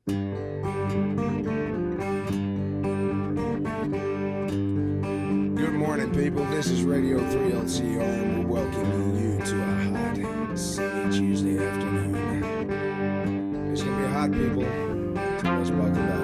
Good morning, people. This is Radio 3LCR, and we're welcoming you to a hot, sunny Tuesday afternoon. It's gonna be hot, people, so let's buckle up.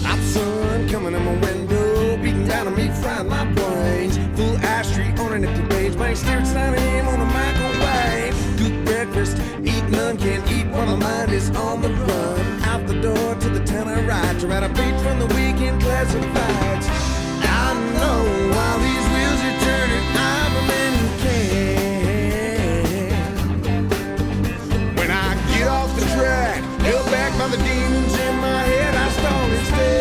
Hot sun coming in my window, beating down on me, frying my brains. Full ash street on an empty page, my spirits 9 a.m. on a microwave. Good breakfast, eat none, can't eat while my mind is on the run. Out the door to the town I ride, to write a page from the weekend classifieds. I know while these wheels are turning, I'm a man who can. When I get off the track, held back by the demons in my head, I stall instead.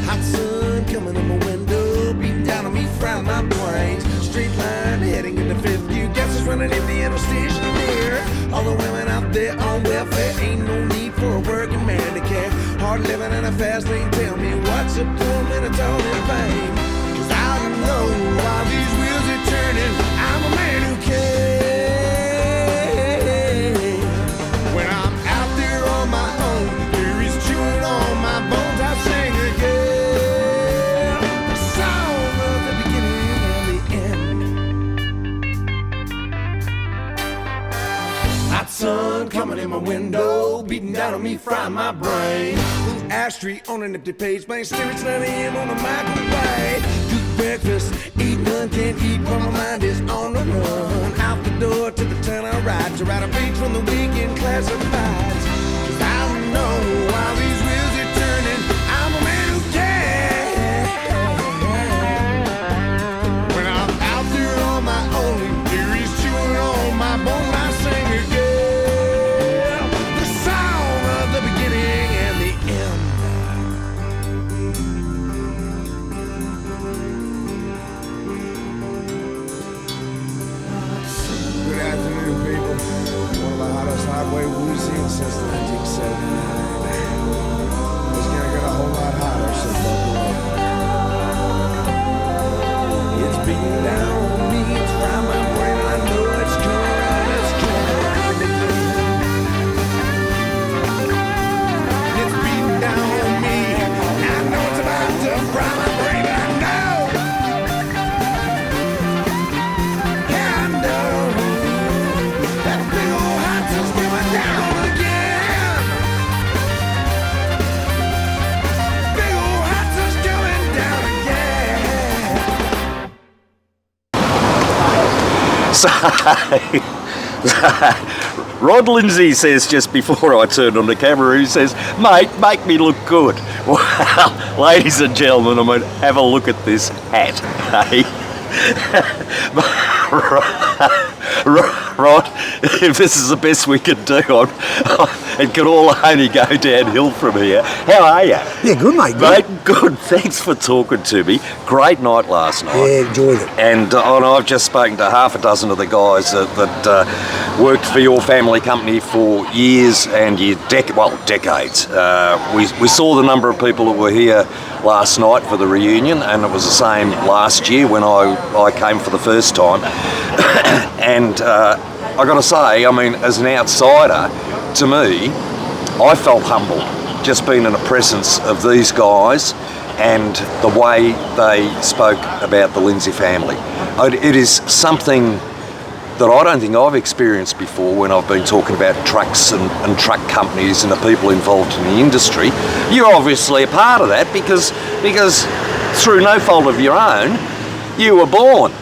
Hot sun coming in my window, beating down on me, frying my brains. Straight line heading into fifth gear, gas is running empty and I'm stationed here. All the women out there on welfare, ain't no need for a working man to care. Hard living in a fast lane, tell me what's up to a minute all in vain. Cause I know while these wheels are turning, I'm a man who can. When I'm out there on my own, there is chewing on my bones, I sing again. The song of the beginning and the end. Hot sun coming in my window, beating down on me, frying my brain. Blue ash tree on an empty page, my spirits 9 a.m. on a microwave. Good breakfast, eat none, can't eat while my mind is on the run. Out the door to the town I ride, to write a page from the weekend classifieds. Cause I know while these wheels are turning, I'm a man who can. When I'm out there on my own, there is chewing on my bone, I sing again. The song of the beginning and the end. Good afternoon, people. One of the hottest highway Woodsy since 1979. It's gonna get a whole lot hotter, so buckle up. It's beating down on me, it's frying my brain, I know it's coming, it's coming again. It's beating down on me, I know it's about to fry my brain, I know. Yeah, I know. That big old hot sun's going down again. Big old hot sun's going down again. So, Rod Lindsay says just before I turned on the camera, he says, "Mate, make me look good." Well, ladies and gentlemen, I mean, have a look at this hat, hey? Rod, if this is the best we can do, it could all only go downhill from here. How are you? Yeah, good, mate. Mate, good. Thanks for talking to me. Great night last night. Yeah, enjoyed it. And I've just spoken to half a dozen of the guys that worked for your family company for years and decades. We saw the number of people that were here last night for the reunion, and it was the same last year when I came for the first time. And I got to say, I mean, as an outsider, to me, I felt humbled just being in the presence of these guys and the way they spoke about the Lindsay family. It is something that I don't think I've experienced before when I've been talking about trucks and truck companies and the people involved in the industry. You're obviously a part of that because through no fault of your own, you were born.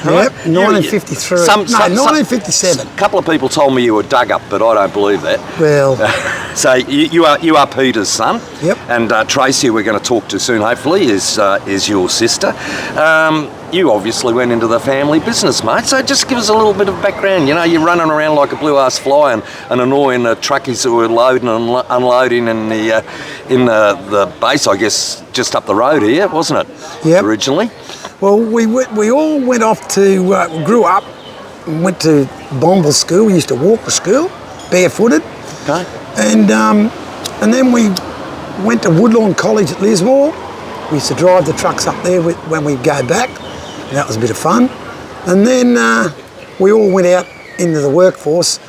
Yep, 1953. 1957. A couple of people told me you were dug up, but I don't believe that. Well, so you are Peter's son. Yep. And Tracey, we're going to talk to soon, hopefully, is your sister. You obviously went into the family business, mate. So just give us a little bit of background. You know, you're running around like a blue-ass fly and annoying the truckies that were loading and unloading in the base, I guess, just up the road here, wasn't it? Yep. Originally. Well, we all went off to, grew up and went to Bombville School. We used to walk to school, barefooted. Okay. And then we went to Woodlawn College at Lismore. We used to drive the trucks up there when we'd go back. And that was a bit of fun. And then we all went out into the workforce,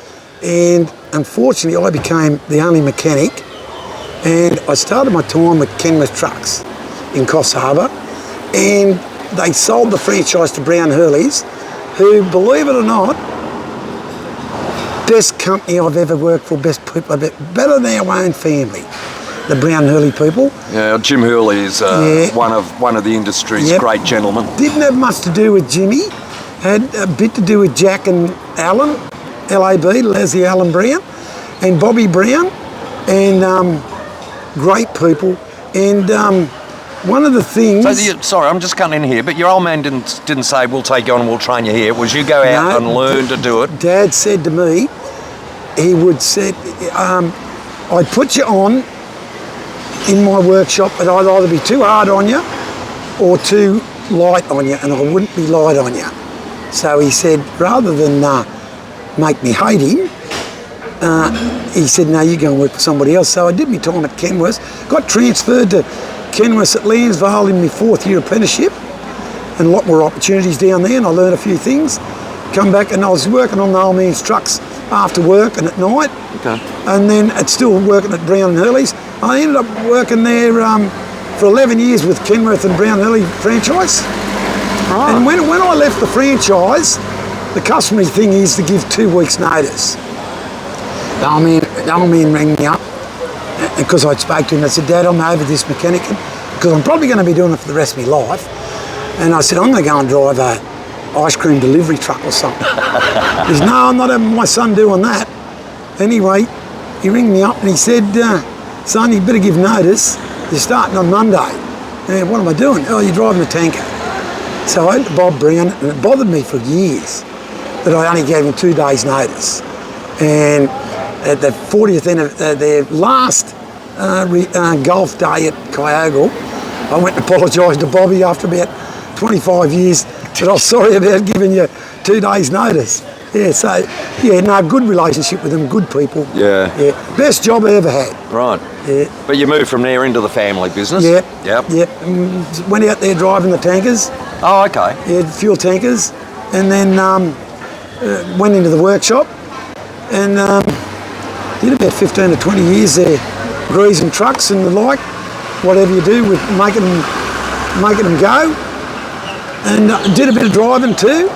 and unfortunately I became the only mechanic, and I started my time with Kenworth Trucks in Coffs Harbour, and they sold the franchise to Brown Hurleys, who, believe it or not, best company I've ever worked for, best people, better than our own family, the Brown Hurley people. Yeah, Jim Hurley is one of the industry's great gentlemen. Didn't have much to do with Jimmy, had a bit to do with Jack and Alan, LAB, Leslie Allen Brown, and Bobby Brown, and great people. And one of the things... So, sorry, I'm just cutting in here, but your old man didn't say, we'll take you on and we'll train you here. Was you go out and learn to do it? Dad said to me, he would say, I'd put you on in my workshop, but I'd either be too hard on you or too light on you, and I wouldn't be light on you. So he said, rather than make me hate him, he said, no, you go and work for somebody else. So I did my time at Kenworth, got transferred to Kenworth at Lansvale in my 4th year apprenticeship, and a lot more opportunities down there, and I learned a few things. Come back, and I was working on the old man's trucks after work and at night, and then it's still working at Brown and Hurley's. I ended up working there for 11 years with Kenworth and Brown Hurley franchise. Oh. And when I left the franchise, the customary thing is to give 2 weeks' notice. The old man rang me up, because I'd spoke to him. I said, Dad, I'm over this mechanic, because I'm probably going to be doing it for the rest of my life. And I said, I'm going to go and drive a ice cream delivery truck or something. He said, no, I'm not having my son doing that. Anyway, he rang me up and he said, son, you better give notice. You're starting on Monday. And what am I doing? Oh, you're driving a tanker. So I went to Bob Brown, and it bothered me for years that I only gave him 2 days' notice. And at the 40th end of their last golf day at Kyogle, I went and apologised to Bobby after about 25 years that I was sorry about giving you 2 days' notice. Yeah, so, yeah, no, good relationship with them, good people. Yeah. Yeah, best job I ever had. Right. Yeah. But you moved from there into the family business? Yep. Yep. Yep. Went out there driving the tankers. Oh, okay. Yeah, fuel tankers. And then went into the workshop and did about 15 to 20 years there, greasing trucks and the like, whatever you do with making them go. And did a bit of driving too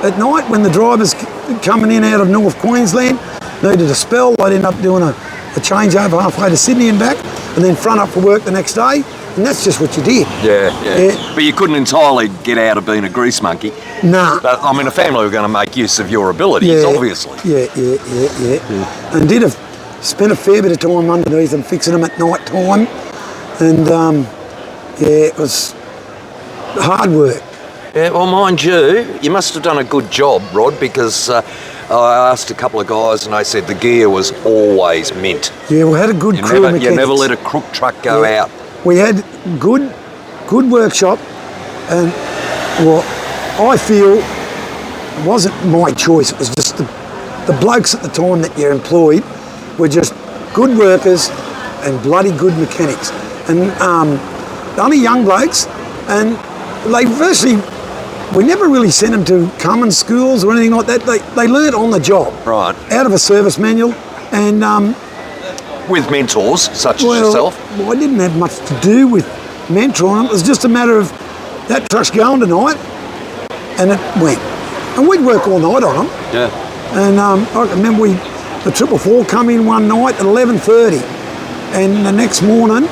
at night when the drivers coming in out of North Queensland needed a spell. I'd end up doing a changeover halfway to Sydney and back, and then front up for work the next day. And that's just what you did. Yeah. But you couldn't entirely get out of being a grease monkey. Nah. But, I mean, a family were going to make use of your abilities, obviously. Yeah. And spent a fair bit of time underneath them, fixing them at night time. And, it was hard work. Yeah, well, mind you must have done a good job, Rod, because I asked a couple of guys and they said the gear was always mint. Yeah, we had a good crew of mechanics. You never let a crook truck go out. We had good workshop, and well, I feel it wasn't my choice. It was just the blokes at the time that you employed were just good workers and bloody good mechanics, and only young blokes. And they virtually, we never really sent them to common schools or anything like that. They learned on the job, right, out of a service manual, and. With mentors, such as yourself? Well, I didn't have much to do with mentoring. It was just a matter of that truck's going tonight, and it went. And we'd work all night on them. Yeah. And I remember the 444 come in one night at 11:30, and the next morning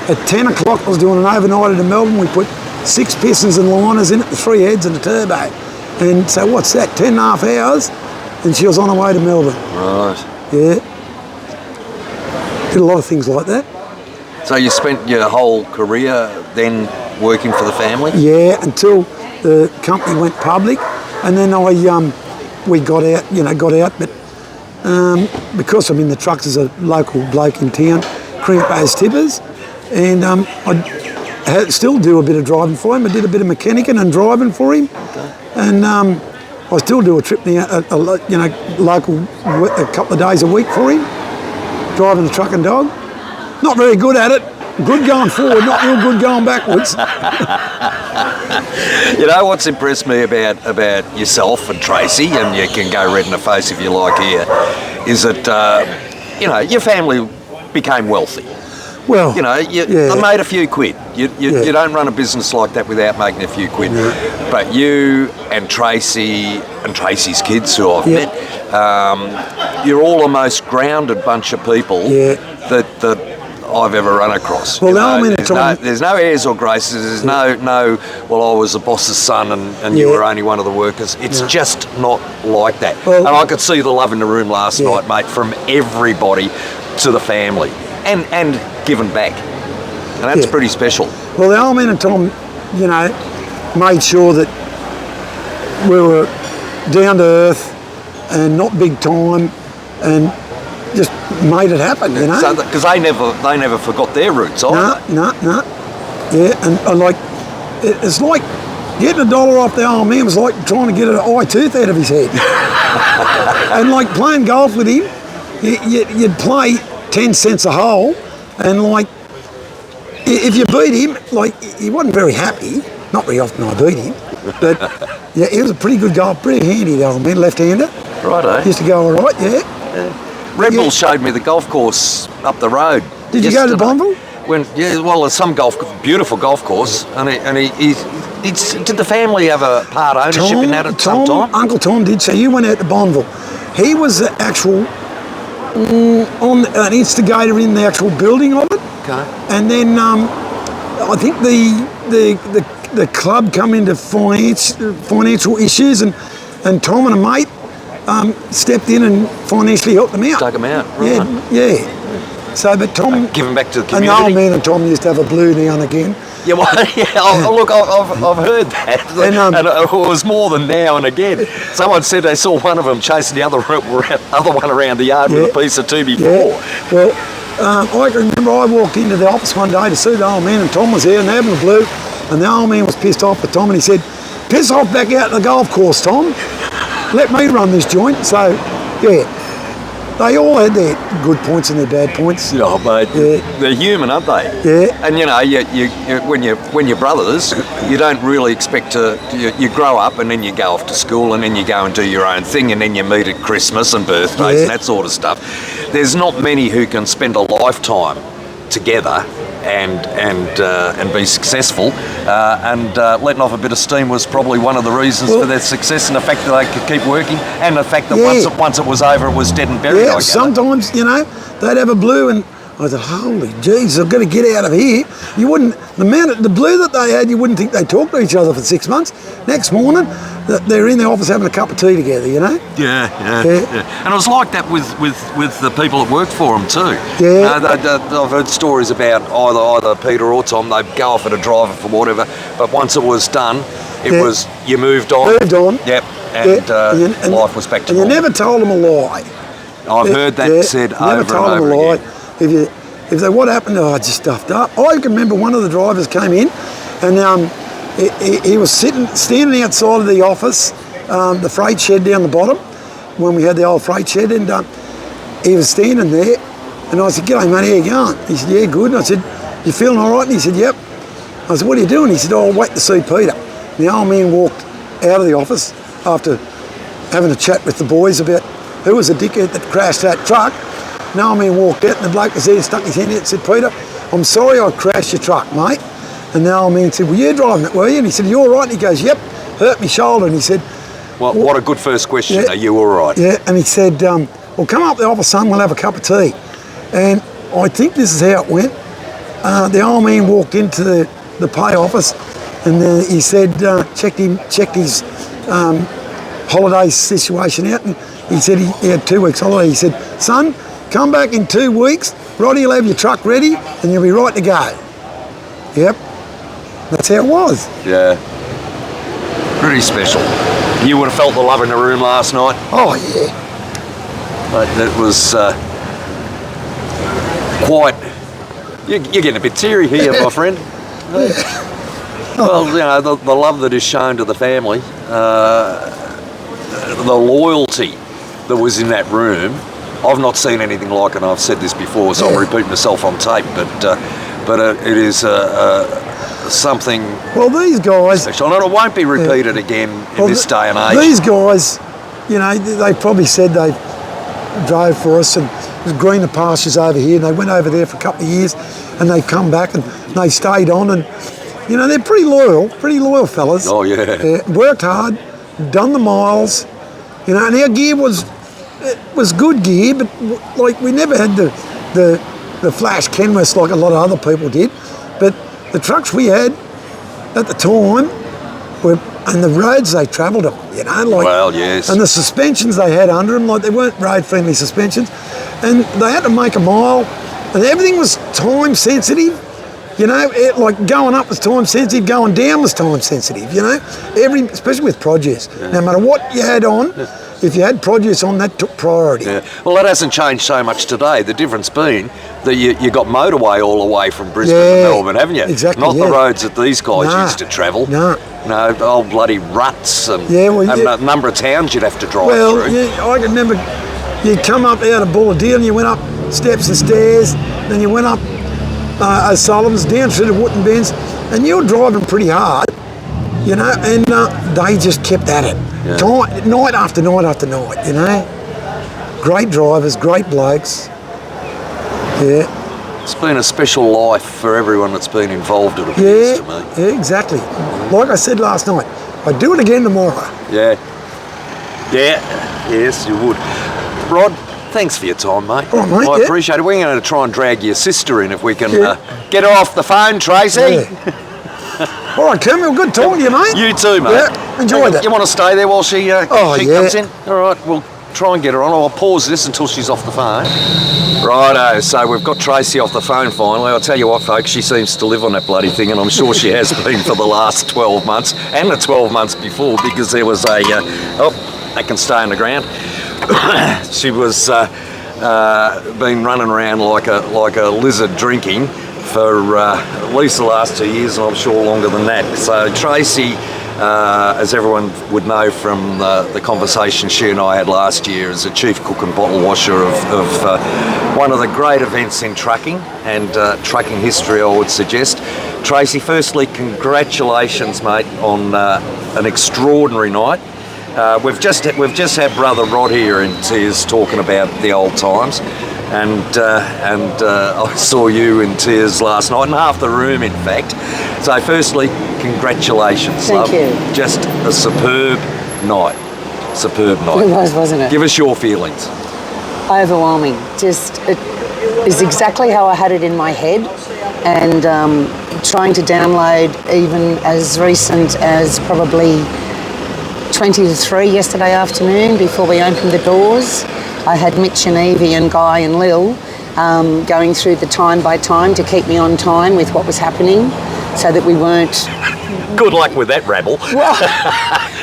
at 10 o'clock I was doing an overnight in Melbourne. We put 6 pistons and liners in it, the 3 heads and a turbo. And so what's that, 10.5 hours? And she was on her way to Melbourne. Right. Yeah. Did a lot of things like that. So you spent your whole career then working for the family? Yeah, until the company went public, and then we got out, but because the trucks as a local bloke in town, Crimpos tippers, and I still do a bit of driving for him. I did a bit of mechanicking and driving for him, and I still do a trip now, local, a couple of days a week for him, driving the truck and dog. Not very good at it. Good going forward, not real good going backwards. You know what's impressed me about yourself and Tracey, and you can go red in the face if you like here, is that your family became wealthy. Well, they made a few quid. You don't run a business like that without making a few quid. Yeah. But you and Tracey and Tracey's kids, who I've met, you're all the most grounded bunch of people that I've ever run across. Well, there's no airs or graces. There's no. Well, I was the boss's son, and you were only one of the workers. It's just not like that. Well, and I could see the love in the room last night, mate, from everybody to the family, and giving back, and that's pretty special. Well, the old man and Tom, made sure that we were down to earth and not big time, and just made it happen, Because they never forgot their roots, either. No. Yeah, and it's like getting $1 off the old man was like trying to get an eye tooth out of his head. And like playing golf with him, you'd play 10 cents a hole, and if you beat him, he wasn't very happy. Not very often I beat him, but he was a pretty good golf, pretty handy, the old man, left-hander. Righto. Used to go all right, Red Bull showed me the golf course up the road. Did you go to Bonneville? There's some beautiful golf course, and did the family have a part ownership in that at some time? Uncle Tom did. So you went out to Bonneville. He was the actual an instigator in the actual building of it. Okay. And then I think the club come into financial issues, and Tom and a mate stepped in and financially helped them out. Dug them out, right. Yeah. So, but Tom... Give them back to the community. And the old man and Tom used to have a blue now and again. Yeah, well, look, I've heard that. And it was more than now and again. Someone said they saw one of them chasing the other one around the yard with a piece of 2x4. Yeah. Well, I can remember I walked into the office one day to see the old man, and Tom was there and having a blue, and the old man was pissed off with Tom, and he said, "Piss off back out to the golf course, Tom. Let me run this joint." So, they all had their good points and their bad points. Oh, mate, they're human, aren't they? Yeah. And when you're brothers, you don't really expect to. You grow up and then you go off to school and then you go and do your own thing and then you meet at Christmas and birthdays and that sort of stuff. There's not many who can spend a lifetime together and be successful, and letting off a bit of steam was probably one of the reasons for their success, and the fact that they could keep working, and the fact that once it was over, it was dead and buried. Yeah, sometimes they'd have a blue, and I thought, holy jeez, I've got to get out of here. You wouldn't, the blue that they had, you wouldn't think they'd talk to each other for 6 months. Next morning, they're in the office having a cup of tea together, Yeah. And it was like that with the people that worked for them too. Yeah. I've heard stories about either Peter or Tom, they'd go off at a driver for whatever, but once it was done, it was, you moved on. Yep. And life was back to normal. And you never told them a lie. I've heard that said over and over again. If they, what happened, I just stuffed up. I can remember one of the drivers came in, and he was standing outside of the office, the freight shed down the bottom, when we had the old freight shed, and he was standing there, and I said, "G'day mate, how you going?" He said, "Yeah, good." And I said, "You feeling all right?" And he said, "Yep." I said, "What are you doing?" He said, "Oh, I'll wait to see Peter." And the old man walked out of the office after having a chat with the boys about who was the dickhead that crashed that truck. And the old man walked out, and the bloke was there, stuck his hand out and said, "Peter, I'm sorry I crashed your truck, mate." And the old man said, "Well, you're driving it, were you?" And he said, "You all right?" And he goes, "Yep, hurt my shoulder." And he said, "Well, what a good first question. Are you all right?" Yeah, and he said, "Well, come up to the office, son, we'll have a cup of tea." And I think this is how it went. The old man walked into the pay office, and he said, checked his holiday situation out, and he said he had 2 weeks holiday. He said, "Son, come back in 2 weeks, Roddy will have your truck ready, and you'll be right to go." Yep, that's how it was. Yeah, pretty special. You would have felt the love in the room last night. Oh yeah. But it was quite. You're getting a bit teary here, my friend. Well, the love that is shown to the family, the loyalty that was in that room I've not seen anything like it, and I've said this before, so I'm repeating myself on tape, but it is something these guys... special, and it won't be repeated again in this day and age. These guys, you know, they probably said they drove for us, and there's greener pastures over here, and they went over there for a couple of years, and they come back, and they stayed on, and, you know, they're pretty loyal fellas. Oh, yeah. Worked hard, done the miles, you know, and our gear was good gear, but like we never had the flash Kenworths like a lot of other people did. But the trucks we had at the time and the roads they travelled on, you know, like, well, yes, and the suspensions they had under them, like they weren't road-friendly suspensions, and they had to make a mile, and everything was time sensitive. You know, like going up was time sensitive, going down was time sensitive, you know, especially with produce. Yeah. No matter what you had on, if you had produce on, that took priority. Yeah. Well, that hasn't changed so much today. The difference being that you got motorway all the way from Brisbane to Melbourne, haven't you? Exactly. Not the roads that these guys used to travel. No. No, old bloody ruts and a number of towns you'd have to drive through. Yeah, I can remember you'd come up out of Bulladale and you went up steps and stairs, then you went up O'Sullivan's down through the Wooden Bends, and you were driving pretty hard, you know, and they just kept at it. Yeah. Night after night after night, you know. Great drivers, great blokes. Yeah. It's been a special life for everyone that's been involved, it appears to me. Yeah, exactly. Like I said last night, I'd do it again tomorrow. Yeah. Yeah, yes, you would. Rod, thanks for your time, mate. Oh, mate, I appreciate it. We're going to try and drag your sister in if we can get her off the phone, Tracey. Yeah. All right, Kim, good talking to you, mate. You too, mate. Yeah, enjoyed it. You want to stay there while she comes in? All right, we'll try and get her on. I'll pause this until she's off the phone. Righto, so we've got Tracey off the phone finally. I'll tell you what, folks, she seems to live on that bloody thing, and I'm sure she has been for the last 12 months and the 12 months before, because there was a... that can stay on the ground. She was been running around like a lizard drinking for at least the last 2 years, and I'm sure longer than that. So Tracey, as everyone would know from the conversation she and I had last year, is a chief cook and bottle washer of one of the great events in trucking and trucking history, I would suggest. Tracey, firstly, congratulations, mate, on an extraordinary night. We've just had brother Rod here in tears talking about the old times, and I saw you in tears last night, and half the room, in fact. So, firstly, congratulations, Thank you. Just a superb night. Superb night. It was, wasn't it? Give us your feelings. Overwhelming. It is exactly how I had it in my head, and trying to download even as recent as probably 20 to 3 yesterday afternoon before we opened the doors. I had Mitch and Evie and Guy and Lil going through the time by time to keep me on time with what was happening, so that we weren't... Good luck with that rabble.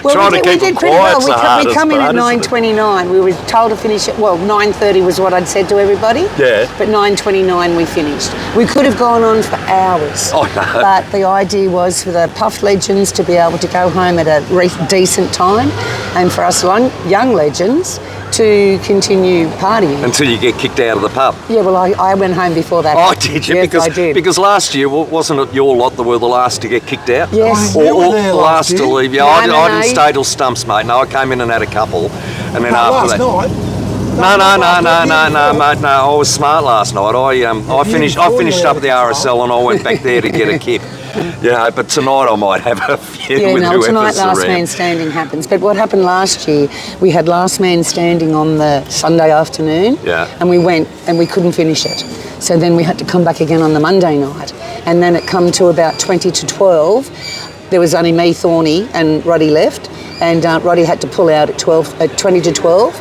Well, we did pretty well. We come in at 9:29. We were told to finish at, 9:30 was what I'd said to everybody. Yeah. But 9:29 we finished. We could have gone on for hours. Oh, no. But the idea was for the Puff legends to be able to go home at a decent time, and for us young legends to continue partying. Until you get kicked out of the pub. Yeah, well, I went home before that. Oh, did you? Yes, I did. Because last year, wasn't it your lot that were the last to get kicked out? Yes. Or last to leave? Yeah, I didn't stay till stumps, mate. No, I came in and had a couple. And then after that... No, mate. No, I was smart last night. I finished up at the RSL and I went back there to get a kip. Yeah, but tonight I might have a few with whoever's tonight Last around. Man Standing happens. But what happened last year, we had Last Man Standing on the Sunday afternoon, and we went and we couldn't finish it. So then we had to come back again on the Monday night. And then it come to about 20 to 12. There was only me, Thorne, and Roddy left. And Roddy had to pull out at 20 to 12.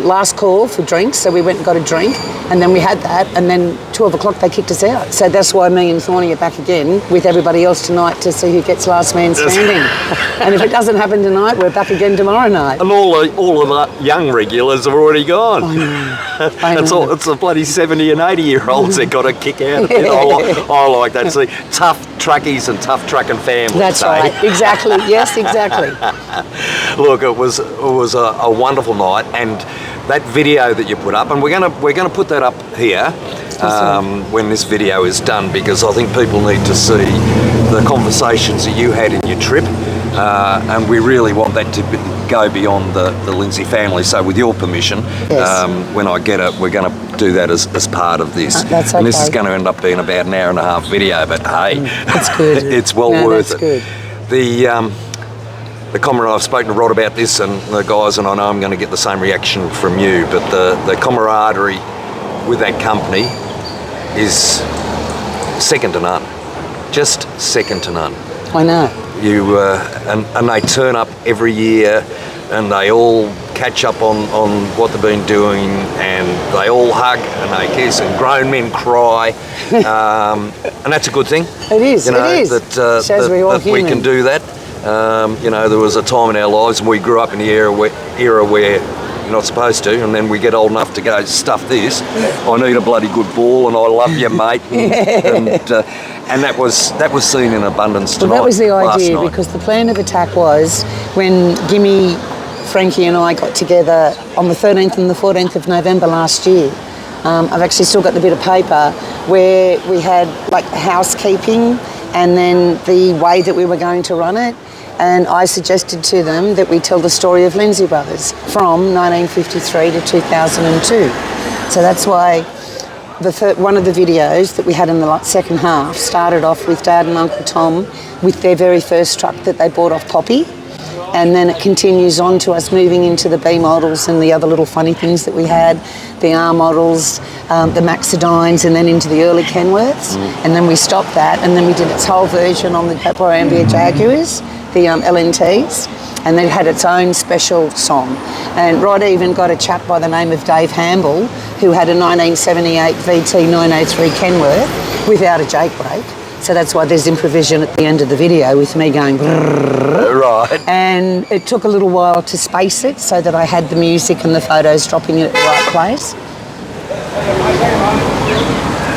Last call for drinks, so we went and got a drink, and then we had that, and then 12 o'clock they kicked us out. So that's why me and Thorne are back again with everybody else tonight to see who gets last man standing. And if it doesn't happen tonight, we're back again tomorrow night. And all of the young regulars have already gone. I know. It's the bloody 70 and 80-year-olds that got to kick out. I like that. See, tough truckies and tough trucking families. That's right. Exactly. Yes, exactly. Look, it was a wonderful night, and that video that you put up, and we're gonna put that up here when this video is done, because I think people need to see the conversations that you had in your trip, and we really want that to go beyond the Lindsay family. So with your permission, when I get it, we're going to do that as part of this. That's okay. And this is going to end up being about an hour and a half video, but hey, that's good. It's well worth it. Good. The camaraderie, I've spoken to Rod about this, and the guys, and I know I'm going to get the same reaction from you, but the camaraderie with that company is second to none. Just second to none. I know. You and they turn up every year, and they all catch up on what they've been doing, and they all hug and they kiss, and grown men cry, and that's a good thing. It is. You know, it is. that we can do that. You know, there was a time in our lives, and we grew up in the era where you're not supposed to, and then we get old enough to go, stuff this. I need a bloody good ball, and I love you, mate. And that was seen in abundance tonight. Well, that was the idea, because the plan of attack was when Gimme, Frankie and I got together on the 13th and the 14th of November last year. I've actually still got the bit of paper where we had like housekeeping and then the way that we were going to run it. And I suggested to them that we tell the story of Lindsay Brothers from 1953 to 2002. So that's why one of the videos that we had in the second half started off with Dad and Uncle Tom with their very first truck that they bought off Poppy. And then it continues on to us moving into the B models and the other little funny things that we had, the R models, the Maxidines, and then into the early Kenworths. And then we stopped that, and then we did its whole version on the Ambia Jaguars, the LNTs, and it had its own special song. And Rod even got a chap by the name of Dave Hamble, who had a 1978 VT 903 Kenworth without a Jake brake. So that's why there's improvision at the end of the video with me going right. And it took a little while to space it so that I had the music and the photos dropping at the right place.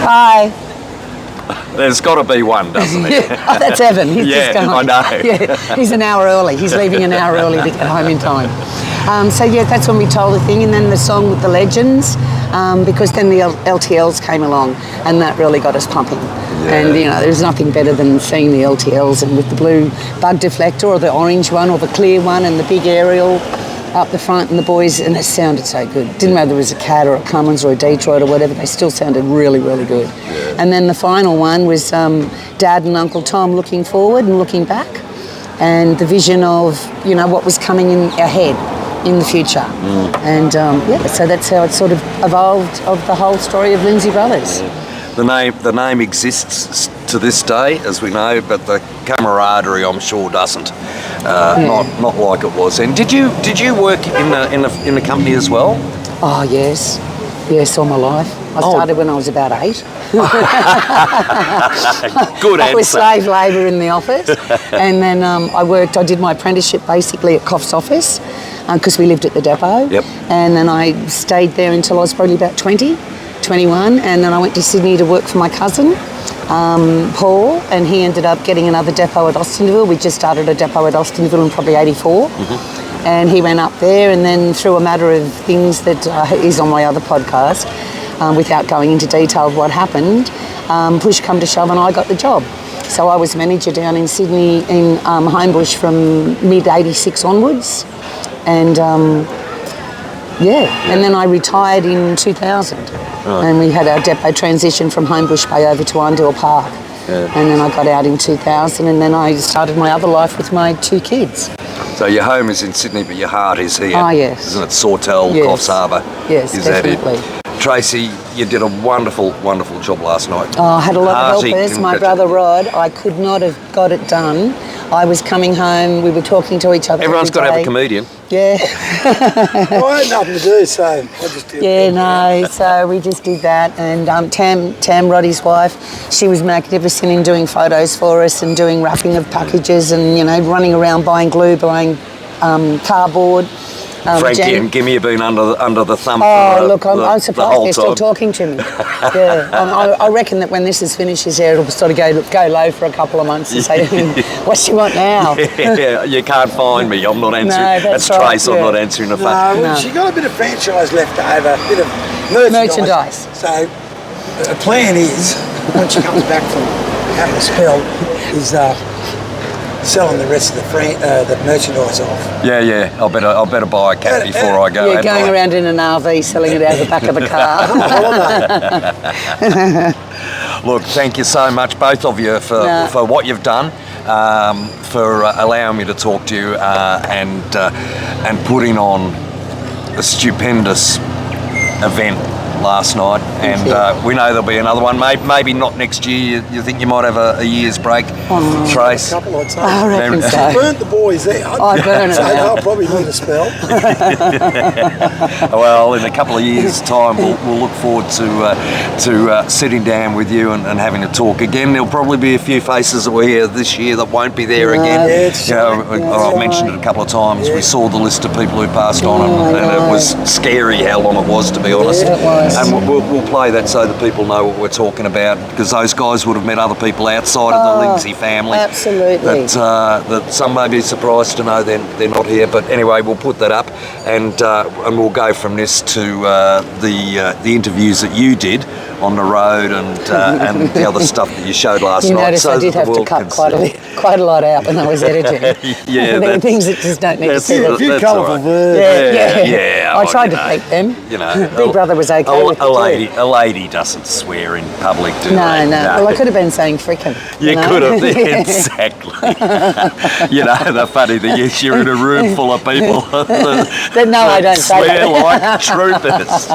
Hi. There's got to be one, doesn't there? Oh, that's Evan. He's just gone. I know. Yeah, he's an hour early. He's leaving an hour early to get home in time. So yeah, that's when we told the thing, and then the song with the legends, because then the LTLs came along, and that really got us pumping. Yeah. And you know, there's nothing better than seeing the LTLs, and with the blue bug deflector, or the orange one, or the clear one, and the big aerial up the front, and the boys, and it sounded so good. Didn't matter whether it was a Cat or a Cummins or a Detroit or whatever, they still sounded really, really good. Yeah. And then the final one was Dad and Uncle Tom looking forward and looking back, and the vision of, you know, what was coming in ahead in the future. And yeah, so that's how it sort of evolved of the whole story of Lindsay Brothers. Yeah. The name exists to this day, as we know, but the camaraderie, I'm sure, doesn't. Not like it was. And did you work in the company as well? Oh yes, all my life. I started when I was about 8. Good answer. I was slave labour in the office, and then I did my apprenticeship basically at Coff's office, because we lived at the depot. Yep. And then I stayed there until I was probably about 20, 21, and then I went to Sydney to work for my cousin, Paul, and he ended up getting another depot at Austinville. We just started a depot at Austinville in probably 84. And he went up there, and then through a matter of things that is on my other podcast, without going into detail of what happened, push come to shove and I got the job. So I was manager down in Sydney in Homebush from mid-86 onwards. And and then I retired in 2000. Right. And we had our depot transition from Homebush Bay over to Arndell Park. Yeah. And then I got out in 2000, and then I started my other life with my 2 kids. So your home is in Sydney, but your heart is here. Oh, yes. Isn't it? Sawtell, yes. Coffs Harbour. Yes, is definitely. That it? Tracey, you did a wonderful, wonderful job last night. Oh, I had a lot of helpers. My brother Rod, I could not have got it done. I was coming home, we were talking to each other. Everyone's got to have a comedian. Yeah. Well, I had nothing to do, so I just did. Yeah, no, so we just did that. And Tam, Roddy's wife, she was magnificent in doing photos for us and doing wrapping of packages and, you know, running around buying glue, buying cardboard. Frankie and Gimme have been under the thumb Oh, look, I'm the surprised whole they're still time. talking to me. Yeah, I reckon that when this is finished, his hair will sort of go low for a couple of months and say, what do you want now? Yeah, you can't find me. I'm not answering. No, that's right. right, Trace, I'm not answering the phone. No, she got a bit of franchise left over, a bit of merchandise. So the plan is, once she comes back from having a spell, is selling the rest of the merchandise off. Yeah. I better buy a cat before I go. Yeah, going around in an RV selling it out the back of a car. Look, thank you so much, both of you, for what you've done, for allowing me to talk to you, and putting on a stupendous event last night. And we know there'll be another one. Maybe not next year. You think you might have a year's break, Trace? A couple of times. I reckon so. She burnt the boys there. I burn it So now. they'll probably need a spell. Well, in a couple of years' time, we'll look forward to sitting down with you and having a talk again. There'll probably be a few faces that were here this year that won't be there again. Yeah, it's I've mentioned it a couple of times. We saw the list of people who passed on, and it was scary how long it was, to be honest. Yeah, it was. And we'll play that so that people know what we're talking about, because those guys would have met other people outside of the Lindsay family. Absolutely. That some may be surprised to know they're not here. But anyway, we'll put that up, and we'll go from this to the interviews that you did on the road and the other stuff that you showed last You night. notice I did have to cut quite a lot out when I was editing. Yeah, there are things that just don't need to see. A few That's colourful all right. words. Yeah. I tried to keep them. You know, Big Brother was okay with it too. a lady doesn't swear in public, do No. they? Well, I could have been saying frickin'. You know? could have, exactly. You know, the funny thing is, you're in a room full of people that No, I don't say swear that. like troopers.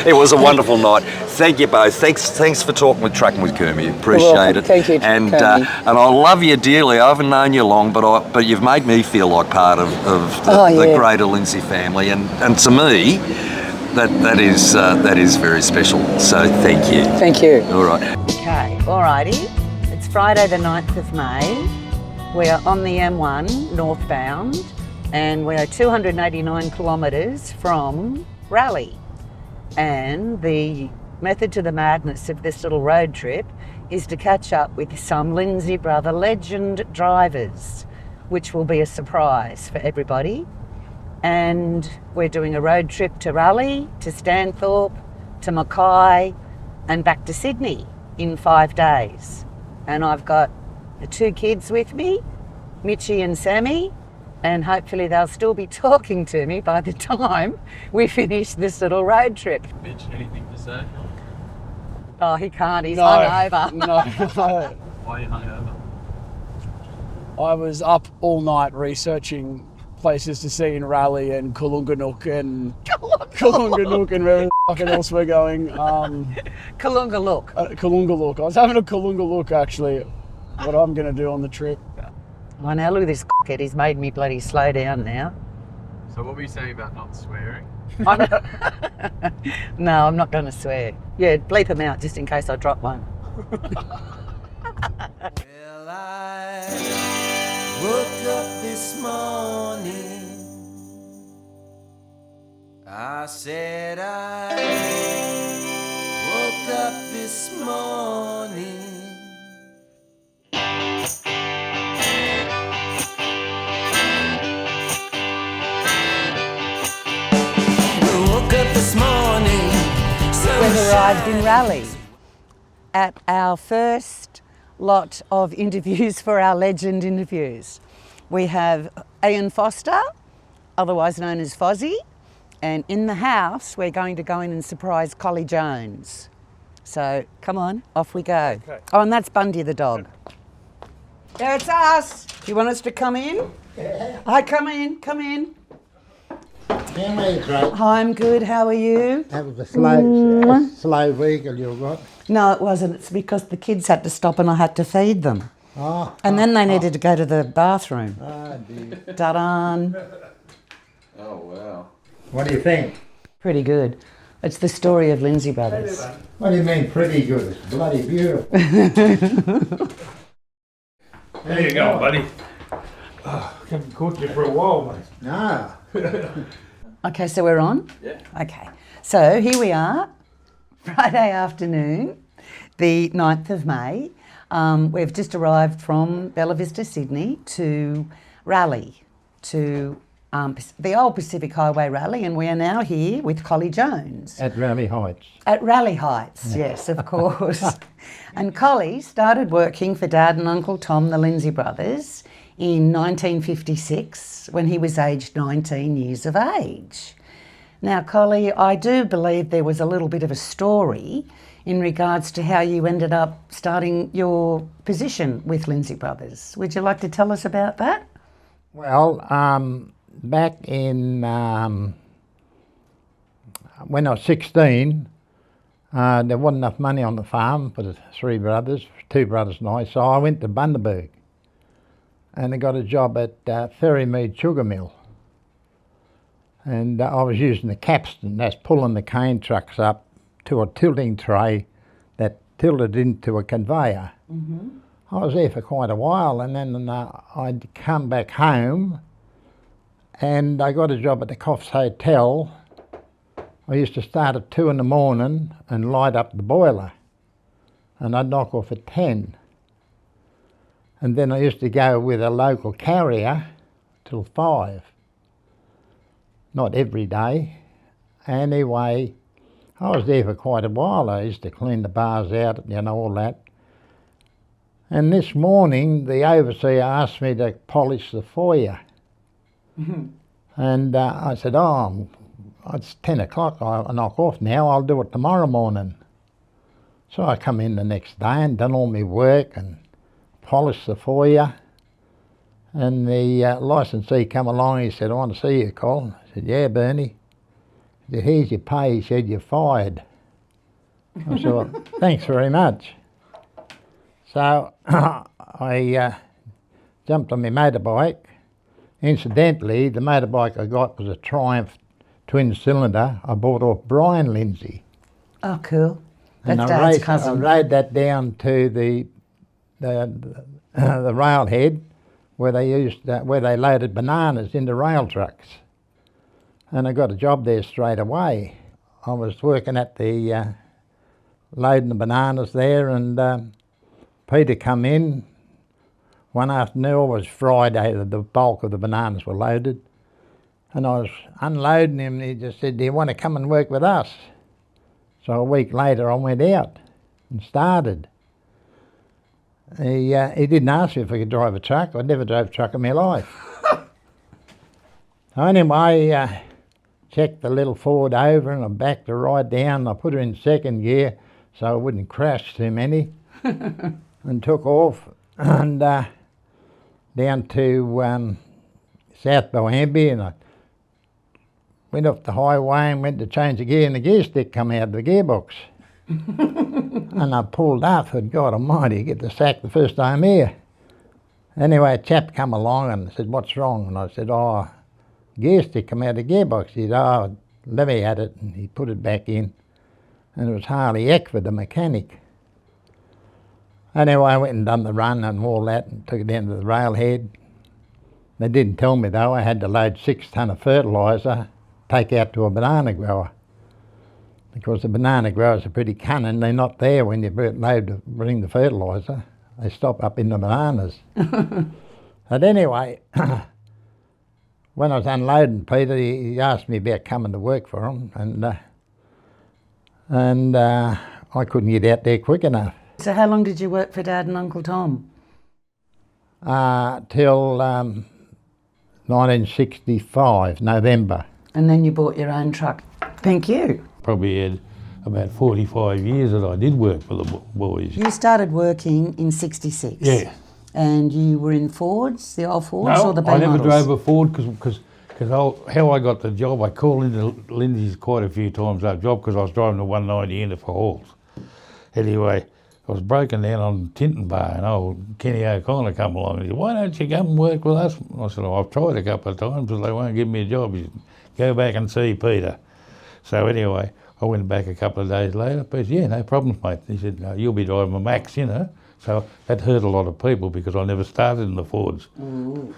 It was a wonderful night. Thank you both. Thanks for talking with Trucking with Kermie. Appreciate it. Thank you, and Kermie. and I love you dearly. I haven't known you long, but you've made me feel like part of the greater Lindsay family, and to me, that is very special. So thank you. Thank you. All right. Okay, alrighty. It's Friday the 9th of May. We are on the M1 northbound, and we are 289 kilometres from Raleigh. And the method to the madness of this little road trip is to catch up with some Lindsay Brother legend drivers, which will be a surprise for everybody. And we're doing a road trip to Raleigh, to Stanthorpe, to Mackay, and back to Sydney in 5 days. And I've got the 2 kids with me, Mitchie and Sammy, and hopefully they'll still be talking to me by the time we finish this little road trip. Mitch, anything to say? Oh, he can't, he's hungover. No. Why are you hungover? I was up all night researching places to see in Raleigh and Kalunganook and wherever the fucking else we're going. Kalungalook. Kalungalook. I was having a Kalungalook actually, what I'm going to do on the trip. Oh, now look at this cockhead, he's made me bloody slow down now. So what were you saying about not swearing? No, I'm not going to swear. Yeah, bleep them out just in case I drop one. Well, I woke up this morning. I said I woke up this morning. Woke up this morning. We've arrived in Raleigh at our first lot of interviews for our legend interviews. We have Ian Foster, otherwise known as Fozzie, and in the house we're going to go in and surprise Collie Jones. So come on, off we go. Okay. Oh, and that's Bundy the dog. Yeah, it's us. Do you want us to come in? Yeah. Hi, come in. How are you, Tracey? Hi, I'm good. How are you? That was a slow vehicle you got. No, it wasn't. It's because the kids had to stop and I had to feed them. Oh. And then they needed to go to the bathroom. Oh, dear. Ta-da! Oh, wow. What do you think? Pretty good. It's the story of Lindsay Brothers. What do you mean pretty good? It's bloody beautiful. There you go, buddy. Haven't caught you for a while, mate. No. Okay, so we're on? Yeah. Okay. So here we are, Friday afternoon, the 9th of May. We've just arrived from Bella Vista, Sydney to Raleigh, to the old Pacific Highway Rally, and we are now here with Collie Jones. At Raleigh Heights. At Raleigh Heights, yes, of course. And Collie started working for Dad and Uncle Tom, the Lindsay Brothers, in 1956 when he was aged 19 years of age. Now, Collie, I do believe there was a little bit of a story in regards to how you ended up starting your position with Lindsay Brothers. Would you like to tell us about that? Well, back in when I was 16, there wasn't enough money on the farm for the three brothers, two brothers and I, so I went to Bundaberg and I got a job at Ferrymead Sugar Mill. And I was using the capstan, that's pulling the cane trucks up to a tilting tray that tilted into a conveyor. Mm-hmm. I was there for quite a while, and then I'd come back home and I got a job at the Coffs Hotel. I used to start at 2 in the morning and light up the boiler, and I'd knock off at 10. And then I used to go with a local carrier till 5. Not every day. Anyway, I was there for quite a while. I used to clean the bars out, you know, all that. And this morning, the overseer asked me to polish the foyer. Mm-hmm. And I said, oh, it's 10 o'clock, I'll knock off now, I'll do it tomorrow morning. So I come in the next day and done all my work and polished the foyer. And the licensee come along, he said, I want to see you, Col. I said, yeah, Bernie. He said, here's your pay. He said, you're fired. I said, well, thanks very much. So I jumped on my motorbike. Incidentally, the motorbike I got was a Triumph twin cylinder I bought off Brian Lindsay. Oh, cool. And That's Dad's I cousin. rode that down to the railhead where they loaded bananas into rail trucks. And I got a job there straight away. I was working at the loading the bananas there, and Peter come in one afternoon. It was Friday, the bulk of the bananas were loaded, and I was unloading him, and he just said, do you want to come and work with us? So a week later I went out and started. He didn't ask me if I could drive a truck. I never drove a truck in my life. So anyway, checked the little Ford over and I backed her right down. I put her in second gear so I wouldn't crash too many and took off and down to South Boambie, and I went off the highway and went to change the gear, and the gear stick come out of the gearbox. And I pulled up, and God almighty, get the sack the first time here. Anyway, a chap come along and said, what's wrong? And I said, oh, gear stick come out of the gearbox. He said, oh, let me at it. And he put it back in. And it was Harley Eckford, the mechanic. Anyway, I went and done the run and all that and took it down to the railhead. They didn't tell me though, I had to load 6 tonne of fertiliser, take out to a banana grower. Because the banana growers are pretty cunning, they're not there when you load to bring the fertiliser. They stop up in the bananas. But anyway, when I was unloading Peter, he asked me about coming to work for him, and I couldn't get out there quick enough. So how long did you work for Dad and Uncle Tom? Till 1965, November. And then you bought your own truck. Thank you. Probably had about 45 years that I did work for the boys. You started working in 66. Yeah. And you were in Fords, the old Fords, or the B I never models? drove a Ford because how I got the job, I called into Lindsay's quite a few times that job because I was driving the 190 into for hauls. Anyway, I was broken down on Tinton Bar, and old Kenny O'Connor come along and he said, why don't you come and work with us? I said, oh, I've tried a couple of times, but they won't give me a job. He said, go back and see Peter. So anyway, I went back a couple of days later. But yeah, no problems, mate. He said, no, you'll be driving a Max, you know. So that hurt a lot of people because I never started in the Fords. Ooh.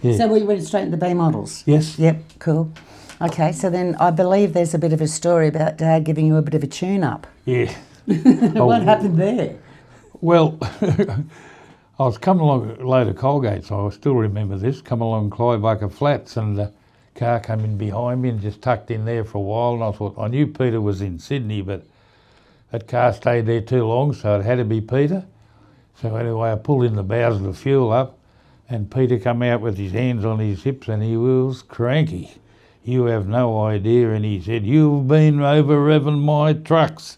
Yeah. So we went straight into the B models? Yes. Yep, cool. Okay, so then I believe there's a bit of a story about Dad giving you a bit of a tune-up. Yeah. What happened there? Well, I was coming along a load of Colgates, I still remember this, come along Clybucker Flats, and the car came in behind me and just tucked in there for a while, and I thought, I knew Peter was in Sydney, but that car stayed there too long, so it had to be Peter. So anyway, I pulled in the bowels of the fuel up, and Peter come out with his hands on his hips, and he was cranky. You have no idea, and he said, "You've been over-revving my trucks."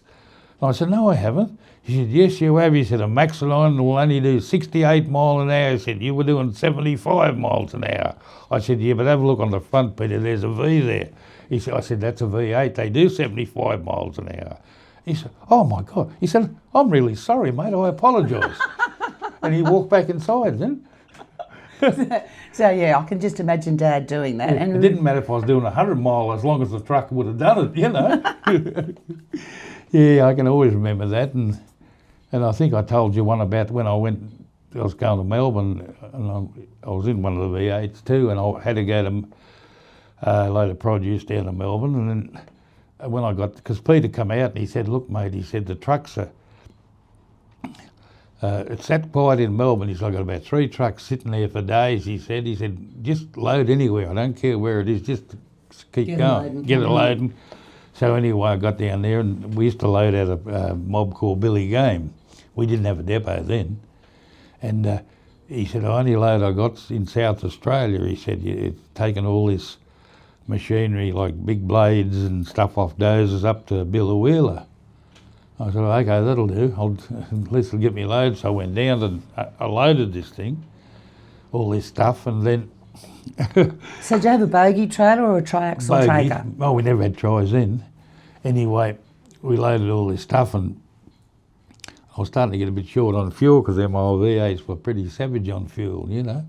And I said, "No, I haven't." He said, "Yes, you have." He said, "A Maxiline will only do 68 mile an hour." He said, "You were doing 75 miles an hour." I said, "Yeah, but have a look on the front, Peter, there's a V there." He said, I said, "That's a V8, they do 75 miles an hour." He said, "Oh my God." He said, "I'm really sorry, mate, I apologise." And he walked back inside then. So yeah, I can just imagine Dad doing that. It didn't matter if I was doing 100 mile as long as the truck would have done it, you know. Yeah, I can always remember that. And I think I told you one about when I was going to Melbourne, and I was in one of the V8s too, and I had to go to a load of produce down to Melbourne. And then when I got, because Peter come out and he said, "Look, mate," he said, "the trucks are, it's that quiet in Melbourne." He said, "I've got about 3 trucks sitting there for days," he said. He said, "Just load anywhere, I don't care where it is, just keep going, get it loading." So anyway, I got down there, and we used to load out a mob called Billy Game. We didn't have a depot then. And he said, "The only load I got in South Australia," he said, "it's taken all this machinery like big blades and stuff off dozers up to Billawheeler." I said, "Okay, that'll do. At least it'll get me load." So I went down and I loaded this thing, all this stuff, and then... So do you have a bogey trailer or a triaxle tracker? Oh, we never had tries then. Anyway, we loaded all this stuff, and I was starting to get a bit short on fuel because them old V8s were pretty savage on fuel, you know.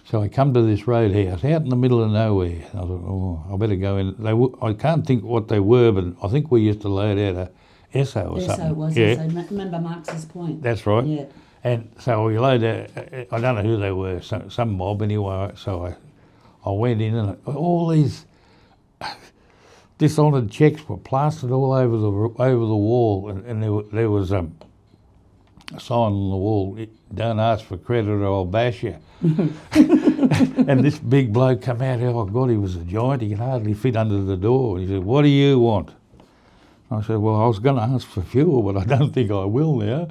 So I come to this roadhouse out in the middle of nowhere. And I thought, oh, I better go in. I can't think what they were, but I think we used to load out a Esso or something. Esso was, yeah. Esso. Remember Marx's Point? That's right. Yeah. And so we loaded, I don't know who they were, some mob anyway. So I went in, and all these dishonoured cheques were plastered all over the wall, and there was a sign on the wall: "Don't ask for credit or I'll bash you." And this big bloke come out. Oh God, he was a giant. He could hardly fit under the door. He said, "What do you want?" I said, "Well, I was going to ask for fuel, but I don't think I will now."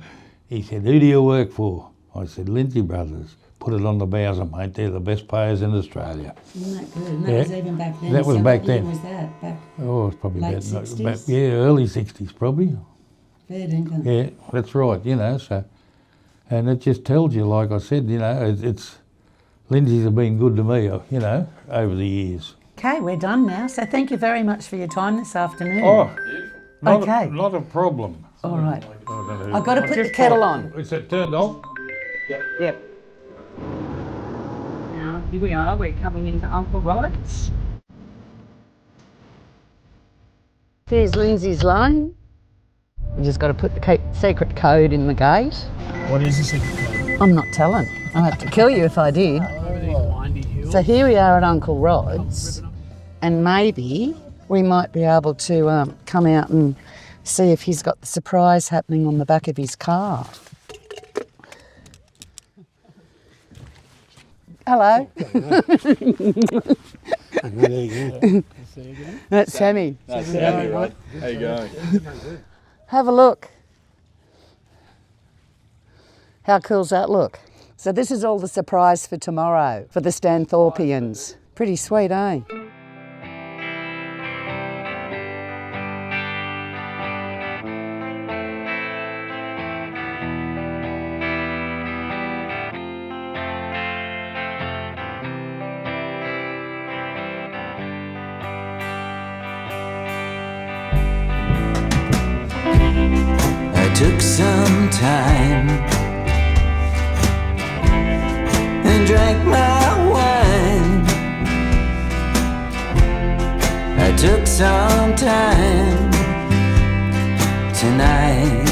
He said, "Who do you work for?" I said, "Lindsay Brothers." Put it on the bowser, mate. They're the best payers in Australia. Isn't that good? And that was even back then. That was back then. When was that? Back Oh, it's probably late about 60s? yeah, early 60s probably. fair dinkum. Yeah, that's right, you know, so, and it just tells you, like I said, you know, it's Lindsay's have been good to me, you know, over the years. Okay, we're done now. So thank you very much for your time this afternoon. Oh, Okay. not a problem. All right. I've I've got to put the kettle on. Is it turned off? Yep. Now, here we are. We're coming into Uncle Rod's. There's Lindsay's line. You just got to put the secret code in the gate. What is the secret code? I'm not telling. I'd have to kill you if I did. Over these windy hills. So here we are at Uncle Rod's, and maybe we might be able to come out and see if he's got the surprise happening on the back of his car. Hello. That's Sammy. That's Sammy, right? How you going? Have a look. How cool's that look? So this is all the surprise for tomorrow for the Stanthorpians. Pretty sweet, eh? I took some time and drank my wine. I took some time tonight.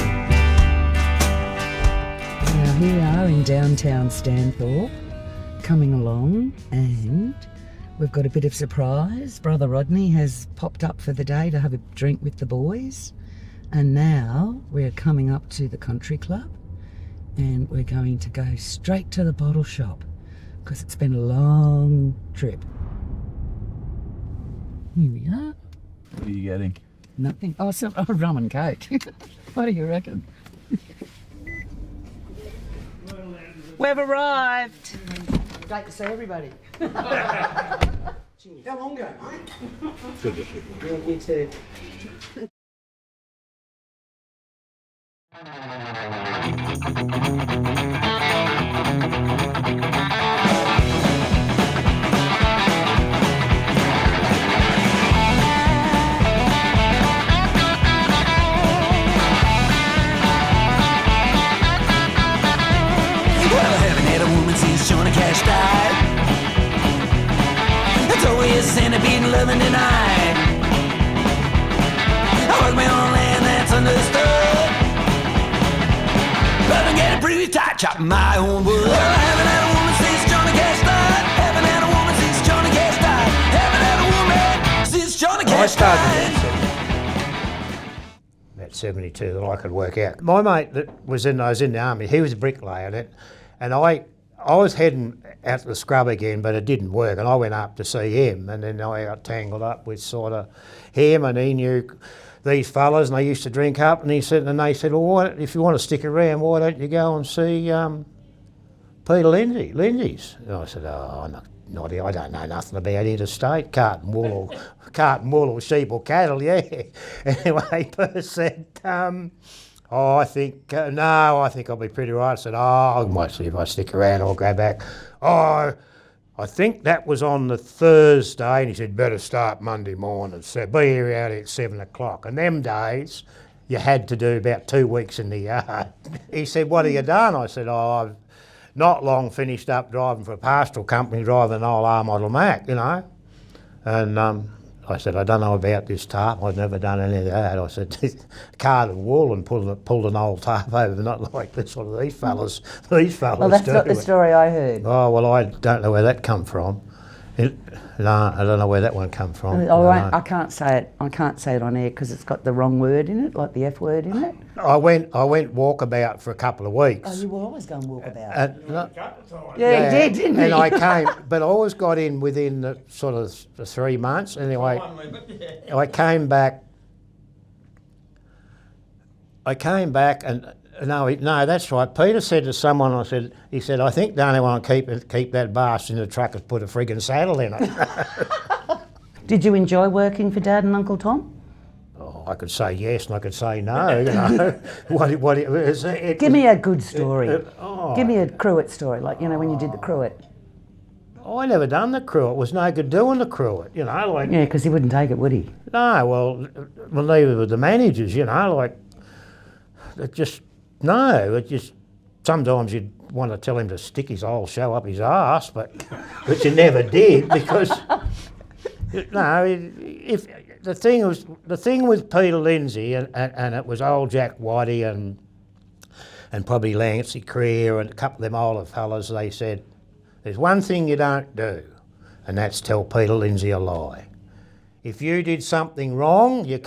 Now here we are in downtown Stanthorpe, coming along, and We've got a bit of surprise. Brother Rodney has popped up for the day to have a drink with the boys. And now we're coming up to the country club and we're going to go straight to the bottle shop because it's been a long trip. Here we are. What are you getting? Nothing. Oh, rum and coke. What do you reckon? We've arrived. Great to see everybody. How long ago, mate? Good to see you. Yeah, you too. Centipede loving tonight. I work me on land that's understood. But I get it pretty tight, chopping my own wood. Well, I haven't had a woman since Johnny Cash died. Haven't had a woman since Johnny Cash died. Haven't had a woman since Johnny Cash died. About 72 that I could work out. My mate that was in the army, he was a bricklayer, and I was heading out to the scrub again, but it didn't work, and I went up to see him, and then I got tangled up with sort of him, and he knew these fellas, and they used to drink up, and they said, well, if you want to stick around, why don't you go and see Peter Lindsay's? And I said, oh, not I don't know nothing about interstate, carting wool or sheep or cattle, yeah. Anyway, Peter said, I think I think I'll be pretty right. I said, I might see if I stick around, I'll go back. I think that was on the Thursday, and he said, better start Monday morning. So be here out at 7 o'clock. And them days, you had to do about 2 weeks in the yard. He said, what have you done? I said, I've not long finished up driving for a pastoral company, driving an old R model Mac, you know. And I said, I don't know about this tarp. I've never done any of that. I said, carded wool and pulled an old tarp over, not like this sort of these fellas Well, that's do. not the story I heard. Oh, well, I don't know where that come from. No, I don't know where that one come from. Oh, I can't say it. I can't say it on air because it's got the wrong word in it, like the F word in it. I went walkabout for a couple of weeks. Oh, you were always going walkabout. Yeah, you did, didn't you? And I came, but I always got in within the sort of the 3 months. Anyway, I came back and no, that's right. Peter said to someone, he said, I think the only one keep that bastard in the truck is put a friggin' saddle in it. Did you enjoy working for Dad and Uncle Tom? Oh, I could say yes and I could say no, you know. Give me a good story. Give me a cruet story, like, you know, when you did the cruet. Oh, I never done the cruet. It was no good doing the cruet, you know. Like, yeah, because he wouldn't take it, would he? No, well, neither would the managers, you know, like, it just sometimes you'd want to tell him to stick his whole show up his arse, but you never did because, if the thing with Peter Lindsay and it was old Jack Whitey and probably Lancey Creer and a couple of them older fellas, they said, there's one thing you don't do, and that's tell Peter Lindsay a lie. If you did something wrong, you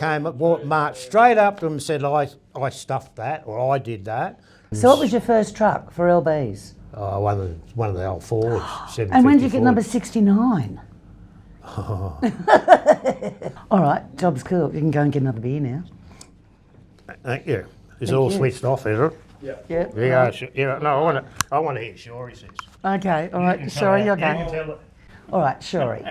marched straight up to him and said, I stuffed that, or I did that. So what was your first truck for LBs? Oh, one of the old Fords, 750 And when did you get Ford. number 69? Oh. All right, job's cool. You can go and get another beer now. Thank you. It's all switched off, is it? Yeah. Yeah. Yeah. No, I want to hear Shorty says. Okay, all right, Shorty, okay. Tell All right, Shorty.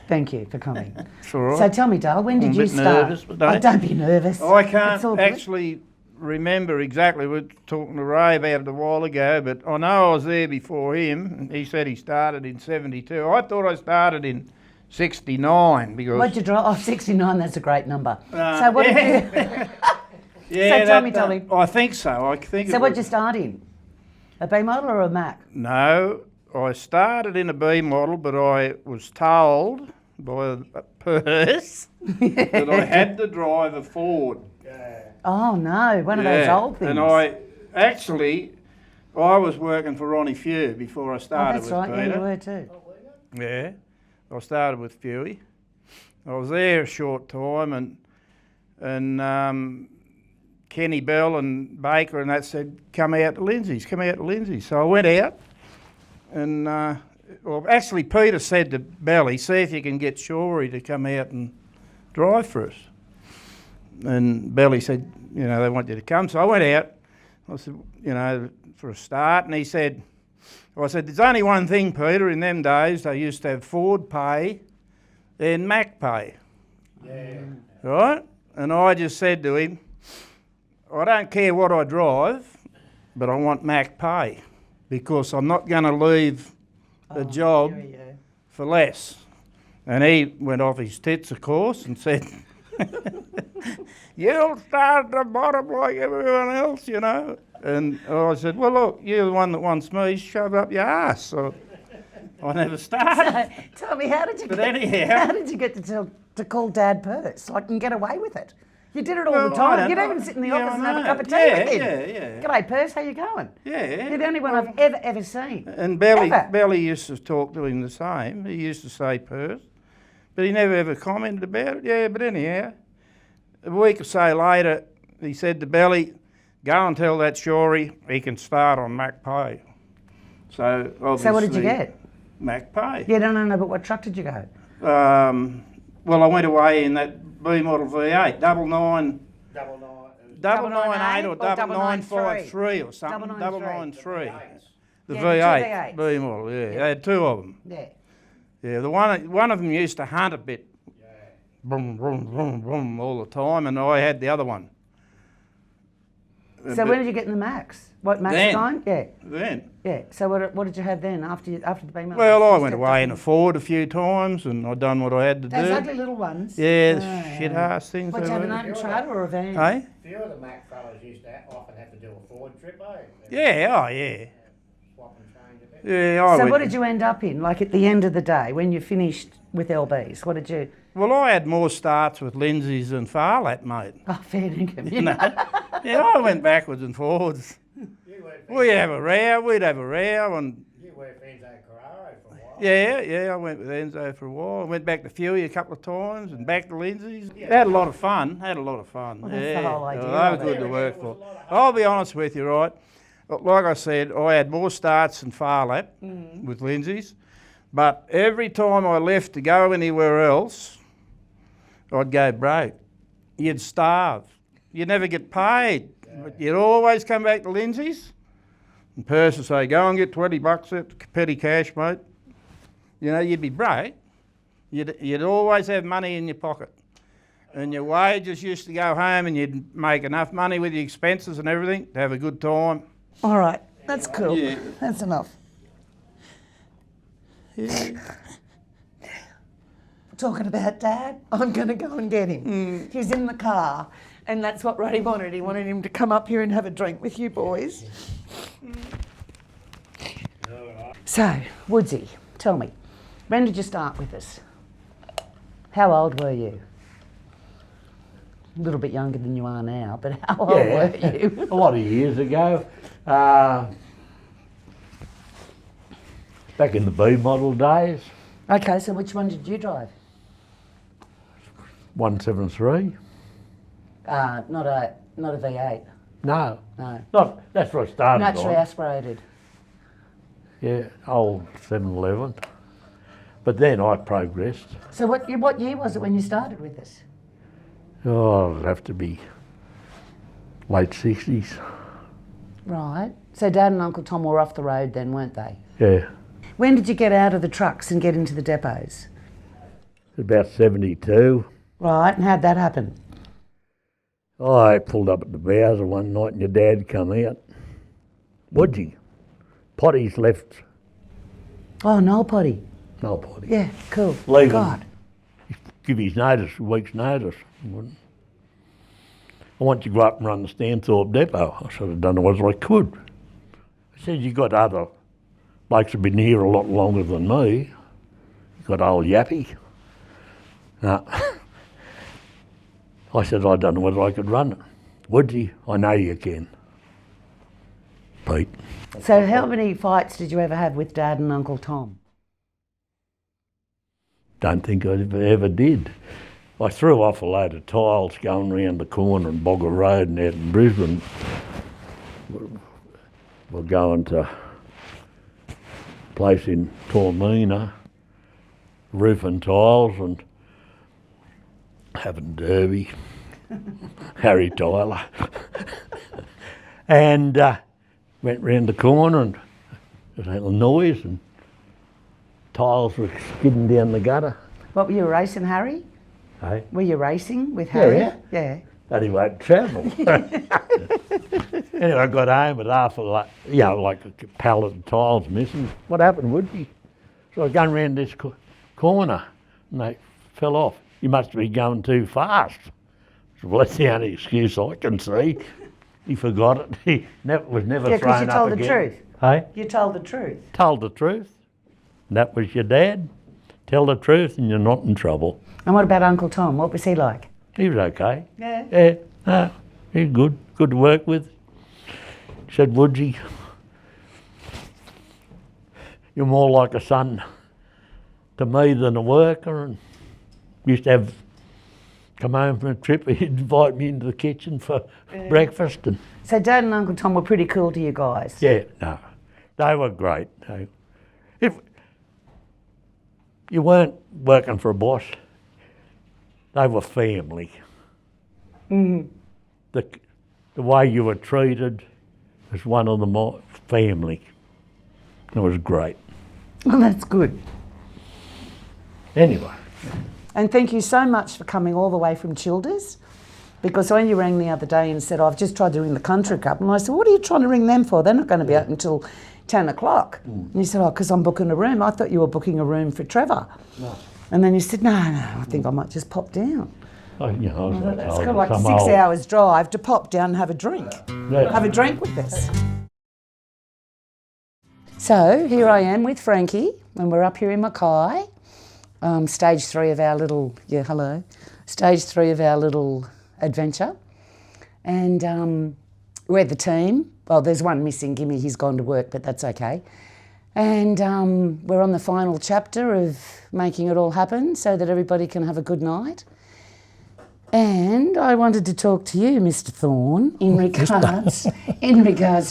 Thank you for coming. Sure. So tell me, Dale, when did you start? Nervous, but Oh, don't be nervous. I It's all can't good. actually remember exactly. We were talking to Ray about it a while ago, but I know I was there before him. And he said he started in 72. I thought I started in 69 because... What'd you draw? Oh, 69, that's a great number. So what did you... Yeah, So tell me, Dolly. I think so. I think. So what'd you start in? A B model or a Mac? No, I started in a B model, but I was told by a purse that I had to drive a Ford. Oh no, one of those old things. And I was working for Ronnie Few before I started that's with right, Peter. yeah, you were too. Yeah. I started with Fewy. I was there a short time, and Kenny Bell and Baker and that said, come out to Lindsay's, come out to Lindsay's. So I went out, and well, actually Peter said to Belly, see if you can get Shorty to come out and drive for us. And Belly said, you know, they want you to come. So I went out, I said, you know, for a start, and he said, I said, there's only one thing, Peter, in them days they used to have Ford pay, then Mac pay. Yeah. Right? And I just said to him, I don't care what I drive, but I want Mac pay, because I'm not going to leave the job for less. And he went off his tits, of course, and said, you'll start at the bottom like everyone else, you know. And I said, well, look, you're the one that wants me, shove up your ass. So I never started. So, tell me, how did you get to call Dad Purse? Like, and get away with it? You did it all the time. You'd even sit in the office and have a cup of tea with him. Yeah. G'day, Purse, how you going? Yeah. You're the only one I've ever seen. And Belly used to talk to him the same. He used to say Purse, but he never ever commented about it. Yeah, but anyhow, a week or so later, he said to Belly, go and tell that Shorty he can start on Mac Pay. So obviously... So what did you get? Mac Pay. Yeah, no, but what truck did you go? Well, I went away in that B model V8, 998 or 9953 or something. 993. The V8 B model, yeah. They had two of them. Yeah. Yeah, one of them used to hunt a bit. Boom, boom, boom, boom all the time, and I had the other one. So when did you get in the Max? What, Max time? Yeah. Then. Yeah. So what did you have then after the B model? Well, I went away in a Ford a few times, and I'd done what I had to do. Those ugly little ones? Yeah, shit-ass things. What, did you have an open trailer or a van? Hey? A few of the Mac fellas used to often have to do a Ford trip, Yeah, yeah. Swap and change a bit. Yeah, So what did you end up in, like at the end of the day, when you finished with LBs? What did you... Well, I had more starts with Lindsay's than Farlat, mate. Oh, fair dinkum. You know? Yeah, I went backwards and forwards. We'd have a row, and... You worked for Enzo Carraro for a while. Yeah, I went with Enzo for a while. I went back to Fewy a couple of times and back to Lindsay's. Had a lot of fun, Well, that's the whole idea. They were good to work for. I'll be honest with you, right? Like I said, I had more starts than Farlap with Lindsay's, but every time I left to go anywhere else, I'd go broke. You'd starve. You'd never get paid. But you'd always come back to Lindsay's, and Percy would say, go and get $20 at petty cash, mate. You know, you'd be broke. You'd always have money in your pocket. And your wages used to go home, and you'd make enough money with your expenses and everything to have a good time. All right, that's cool. Yeah. That's enough. Yeah. Talking about Dad, I'm going to go and get him. He's in the car, and that's what Roddy wanted. He wanted him to come up here and have a drink with you boys. So, Woodsy, tell me, when did you start with us? How old were you? A little bit younger than you are now, but how old were you? A lot of years ago. Back in the B model days. Okay, so which one did you drive? 173. Not a V8. No. No. That's what I started Naturally on. aspirated. Yeah, old 711. But then I progressed. So what year was it when you started with us? Oh, it'd have to be late 60s. Right. So Dad and Uncle Tom were off the road then, weren't they? Yeah. When did you get out of the trucks and get into the depots? About 72. Right, and how'd that happen? I pulled up at the Bowser one night and your dad come out. Woodsy. Potty's left. Oh, Noel Potty. No potty. Yeah, cool. Leaving. God. Give his notice, a week's notice. I want you to go up and run the Stanthorpe depot. I should have done it as I could. I said, you got other blokes have been here a lot longer than me. You got old Yappy. No. I said, I don't know whether I could run it. Woodsy, I know you can. Pete. So how many fights did you ever have with Dad and Uncle Tom? don't think I ever did. I threw off a load of tiles going round the corner in Bogger Road and out in Brisbane. We're going to a place in Tormina, roofing tiles and having derby, Harry Tyler. And went round the corner and there was a little noise and tiles were skidding down the gutter. What were you racing, Harry? Hey? Were you racing with Harry? Yeah. But he won't travel. Anyway, I got home with half a like a pallet of tiles missing. What happened, Woodsy? So I was going round this corner and they fell off. You must be going too fast. So, well, that's the only excuse I can see. He forgot it. He was never thrown up again. You told the truth. Hey? You told the truth. Told the truth. And that was your dad. Tell the truth and you're not in trouble. And what about Uncle Tom? What was he like? He was okay. Yeah. Yeah, no, he's good to work with. He said, Woodsy, you're more like a son to me than a worker. And used to come home from a trip, he'd invite me into the kitchen for breakfast. And So Dad and Uncle Tom were pretty cool to you guys? yeah, no, they were great. If you weren't working for a boss, they were family. Mm-hmm. The way you were treated as one of the family. It was great. Well, that's good. Anyway. And thank you so much for coming all the way from Childers, because when you rang the other day and said, I've just tried to ring the country club, and I said, what are you trying to ring them for? They're not going to be out until 10 o'clock. And you said, oh, because I'm booking a room. I thought you were booking a room for Trevor. No. And then you said, no, I think I might just pop down. Oh, you know, It's kind of like 6 hours drive to pop down and have a drink. Yeah. Have a drink with us. So here I am with Frankie, and we're up here in Mackay. Stage 3 of our little, stage 3 of our little adventure. And we're the team. Well, there's one missing, Gimme, he's gone to work, but that's okay. And we're on the final chapter of making it all happen so that everybody can have a good night. And I wanted to talk to you, Mr. Thorne, in regards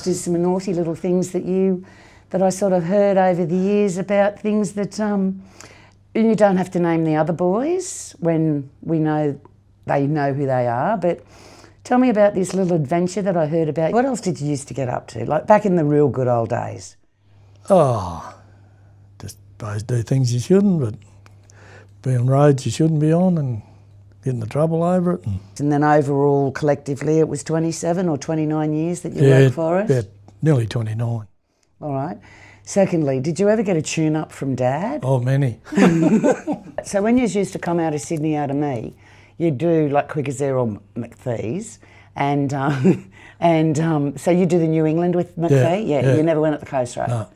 to some naughty little things that I sort of heard over the years about things that you don't have to name the other boys when we know they know who they are, but tell me about this little adventure that I heard about. What else did you used to get up to, like back in the real good old days? Oh, just suppose do things you shouldn't, but be on roads you shouldn't be on and get into trouble over it. And then overall, collectively, it was 27 or 29 years that you worked for us? Yeah, nearly 29. All right. Secondly, did you ever get a tune-up from Dad? Oh, many. So when you used to come out of Sydney out of me, you'd do like Quickazare or McPhee's, and so you do the New England with McPhee? Yeah, you never went up the coast road? No.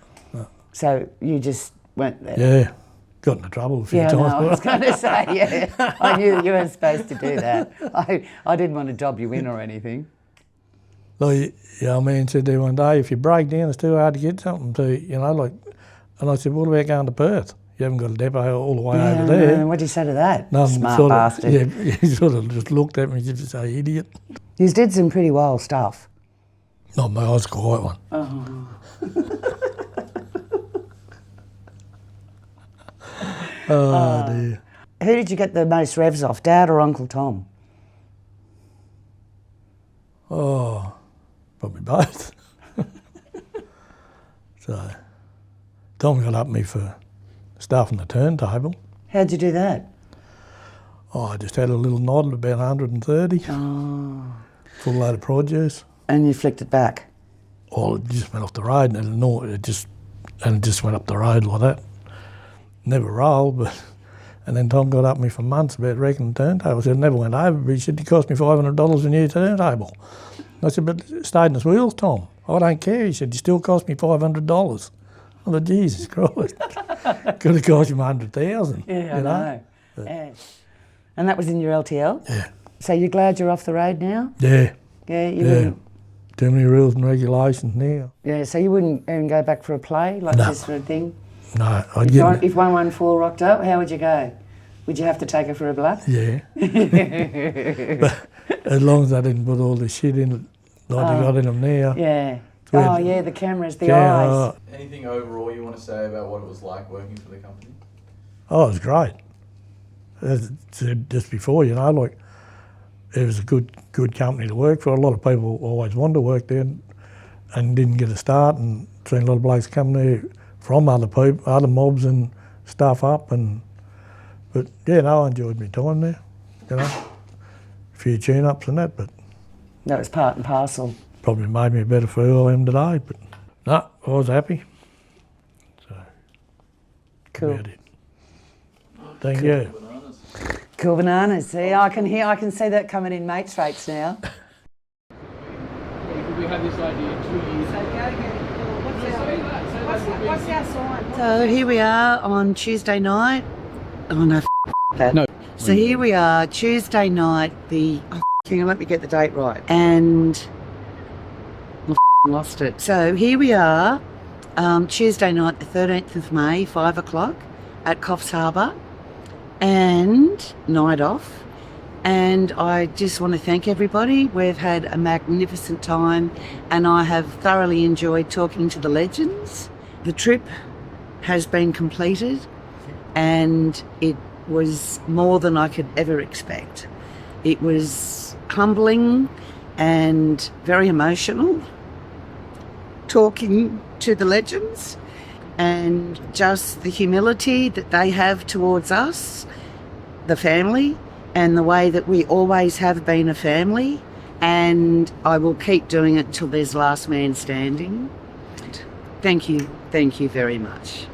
So you just went there? Yeah, got into trouble a few times. Yeah, I was going to say, yeah. I knew you weren't supposed to do that. I didn't want to dob you in or anything. Well, yeah, I mean, said there one day, if you break down, it's too hard to get something to, and I said, what about going to Perth? You haven't got a depot all the way over there. What did you say to that? Nothing, Smart bastard. Yeah, he sort of just looked at me as if to say, idiot. You did some pretty wild stuff. Not me, I was a quiet one. Oh, dear. Who did you get the most revs off, Dad or Uncle Tom? Oh, probably both. So, Tom got up me for stuff on the turntable. How'd you do that? Oh, I just had a little nod of about 130. Oh. Full load of produce. And you flicked it back? Well, it just went off the road and it just went up the road like that. Never rolled, but... And then Tom got up me for months about wrecking the turntable. I said, it never went over, but he said, it cost me $500 a new turntable. I said, but it stayed in its wheels, Tom. I don't care. He said, it still cost me $500. I thought, Jesus Christ. Could have cost him 100,000. Yeah, I know. Yeah. And that was in your LTL? Yeah. So you're glad you're off the road now? Yeah. Yeah, you wouldn't... Too many rules and regulations now. Yeah, so you wouldn't even go back for a play like this sort of thing? No, If 114 rocked up, how would you go? Would you have to take her for a bluff? Yeah. But as long as I didn't put all the shit in like they got in them now. Yeah. Weird. Oh, yeah, the cameras, the Yeah, eyes. Anything overall you want to say about what it was like working for the company? Oh, it was great. As I said just before, you know, like, it was a good company to work for. A lot of people always wanted to work there and didn't get a start, and seen a lot of blokes come there from other people, other mobs and stuff up. But yeah, no, I enjoyed my time there, you know. A few tune-ups and that, but... That was part and parcel. Probably made me a better for who I am today, but no, I was happy. So, cool. About it. Thank you. Cool bananas. See, I can see that coming in mates rates now. We had this idea 2 years ago. What's our sign? So here we are on Tuesday night. Oh no, that. No. So here we are, Tuesday night, let me get the date right. And I lost it. So here we are, Tuesday night, the 13th of May, 5 o'clock at Coffs Harbour, and night off. And I just want to thank everybody. We've had a magnificent time, and I have thoroughly enjoyed talking to the legends. The trip has been completed, and it was more than I could ever expect. It was humbling and very emotional, talking to the legends, and just the humility that they have towards us, the family, and the way that we always have been a family, and I will keep doing it till there's last man standing. Thank you very much.